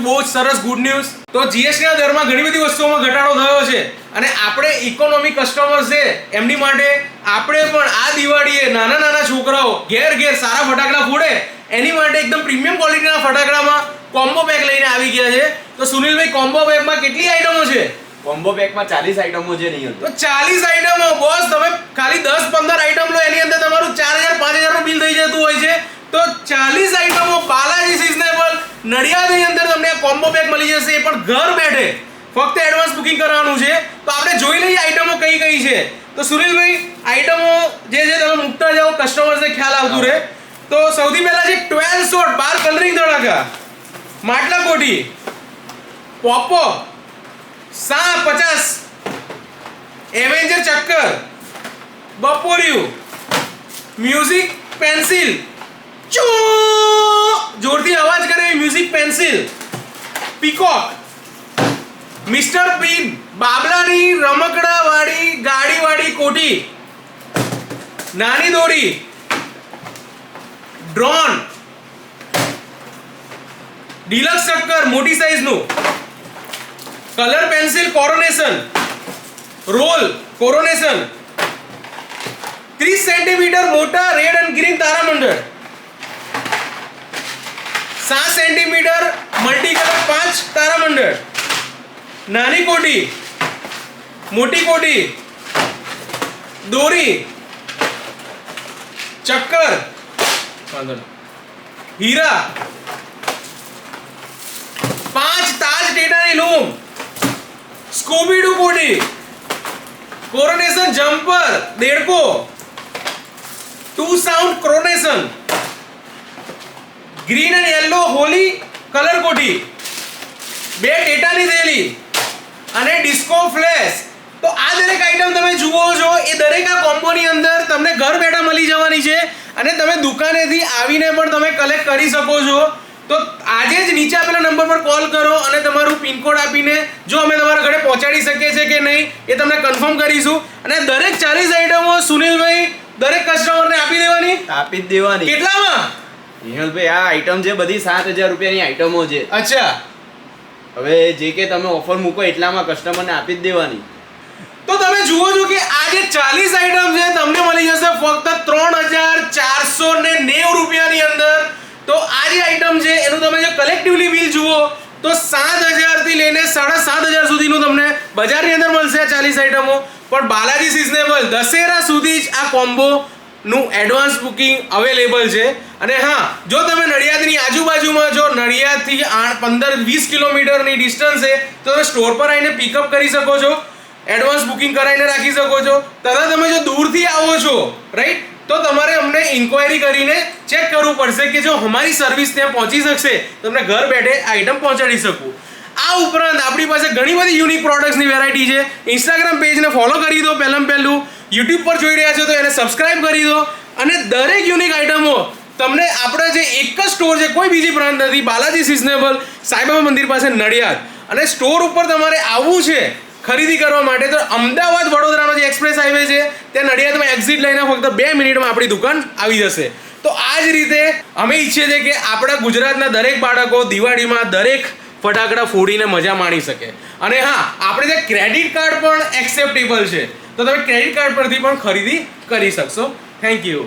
બહુ જ સરસ ગુડ ન્યૂઝ. તો જીએસટી ના દરમાં ઘણી બધી વસ્તુઓમાં ઘટાડો થયો છે અને આપણે ઇકોનોમી કસ્ટમર્સ છે એમની માટે આપણે પણ આ દિવાળીએ નાના નાના છોકરાઓ ઘેર ઘેર સારા ફટાકડા ફોડે એની માટે એકદમ પ્રીમિયમ ક્વોલિટીના ફટાકડામાં કોમ્બો પેક લઈને આવી ગયા છે. તો સુનિલભાઈ, કોમ્બો પેકમાં કેટલી આઈટમો છે? કોમ્બો પેકમાં 40 આઈટમો છે નહીં તો 40 આઈટમો બોસ, તમે ખાલી 10-15 આઈટમ લો એની અંદર તમારું 4000-5000 નું બિલ થઈ જતું હોય છે. તો 40 આઈટમો બાલાજી સિઝનેબલ નડિયાદની અંદર તમને આ કોમ્બો પેક મળી જશે, એ પણ ઘર બેઠે. ફક્ત એડવાન્સ બુકિંગ કરવાનું છે. તો આપણે જોઈ લઈએ આઈટમો કઈ કઈ છે. તો સુનિલભાઈ, આઈટમો જે છે તમે મૂકતા જાઓ, કસ્ટમર્સને ખ્યાલ આવતું રહે. તો સૌથી પહેલા છે 12 શોટ 12 કલરિંગ ધડાકા, માટલા કોઠી, પોપો 50, એવેન્જર ચક્કર, બપોરિયું, મ્યુઝિક પેન્સિલ, ચો જોરથી અવાજ કરે એવી music pencil, peacock, mister pin, બાબલાની રમકડા વાળી ગાડી વાળી કોઠી, નાની દોરી, ડ્રોન, ડિલક્સ ચક્કર મોટી સાઈઝ નું, colour pencil coronation, roll coronation, 30 centimetre મોટા રેડ એન્ડ ગ્રીન તારામંડળ, 7 સેન્ટીમીટર મલ્ટી કલર 5 તારામંડળ, નાની કોટી, મોટી કોટી, દોરી, ચક્કર, હીરા, 5 તાજ ટેટાની લૂમ, સ્કૂબીડુ કોટી, કોરોનેશન જમ્પર દેડકો, 2 sound coronation, green and yellow Holi colour કોટી, 2 ટેટાની થેલી અને ડિસ્કો ફ્લેશ. તો આ દરેક આઈટમ તમે જુઓ છો એ દરેક આ કોમ્બોની અંદર તમને ઘર બેઠા મળી જવાની છે અને તમે દુકાનેથી આવીને પણ તમે કલેક્ટ કરી શકો છો. તો આજે જ નીચે આપેલા નંબર પર કોલ કરો અને તમારું પિનકોડ આપીને જો અમે તમારા ઘરે પહોંચાડી શકીએ છીએ કે નહીં એ તમને કન્ફર્મ કરીશું. અને દરેક 40 આઈટમો સુનિલભાઈ દરેક કસ્ટમરને આપી આપી જ દેવાની. કેટલામાં? નિહાલભાઈ, આ આઈટમ છે બધી 7000 રૂપિયાની આઈટમો છે. અચ્છા, હવે જે કે તમે ઓફર મૂકો એટલામાં કસ્ટમરને આપી જ દેવાની. તો તમે જુઓ છો કે આ જે 40 આઈટમ છે તમને મળી જશે ફક્ત 3490 રૂપિયાની અંદર. તો આ જે આઈટમ છે એનું તમે જે કલેક્ટિવલી બિલ જુઓ તો 7000 થી લઈને 7500 સુધીનું તમને બજારની અંદર મળશે આ 40 આઈટમો. પણ બાલાજી સિઝનેબલ દશેરા સુધી જ આ કોમ્બો નું એડવાન્સ બુકિંગ અવેલેબલ છે. અને હા, જો તમે નડિયાદની આજુબાજુમાં જો નડિયાદથી 15-20 કિલોમીટરની ડિસ્ટન્સ છે તો તમે સ્ટોર પર આવીને પિકઅપ કરી શકો છો, એડવાન્સ બુકિંગ કરાવીને રાખી શકો છો. તથા તમે જો દૂરથી આવો છો રાઈટ, તો તમારે અમને ઇન્ક્વાયરી કરીને ચેક કરવું પડશે કે જો અમારી સર્વિસ ત્યાં પહોંચી શકશે તમને ઘર બેઠે આઈટમ પહોંચાડી શકું. આ ઉપરાંત આપણી પાસે ઘણી બધી યુનિક પ્રોડક્ટ્સની વેરાયટી છે. ઇન્સ્ટાગ્રામ પેજને ફોલો કરી દો પહેલું, યુટ્યુબ પર જોઈ રહ્યા છો તો એને સબસ્ક્રાઇબ કરી દો. અને દરેક યુનિક આઈટમો તમને આપણે જે એક જ સ્ટોર છે, કોઈ બીજી બ્રાન્ડ નથી, બાલાજી સિઝનેબલ સાઈબાબા મંદિર પાસે નડિયાદ. અને સ્ટોર ઉપર તમારે આવવું છે ખરીદી કરવા માટે તો અમદાવાદ વડોદરાનો જે એક્સપ્રેસ હાઈવે છે ત્યાં નડિયાદમાં એક્ઝિટ લઈને ફક્ત 2 મિનિટમાં આપણી દુકાન આવી જશે. તો આ જ રીતે અમે ઈચ્છીએ છીએ કે આપણા ગુજરાતના દરેક બાળકો દિવાળીમાં દરેક ફટાકડા ફોડીને મજા માણી શકે. અને હા, આપણે ત્યાં ક્રેડિટ કાર્ડ પણ એક્સેપ્ટેબલ છે, તો તમે ક્રેડિટ કાર્ડ પરથી પણ ખરીદી કરી શકશો. Thank you.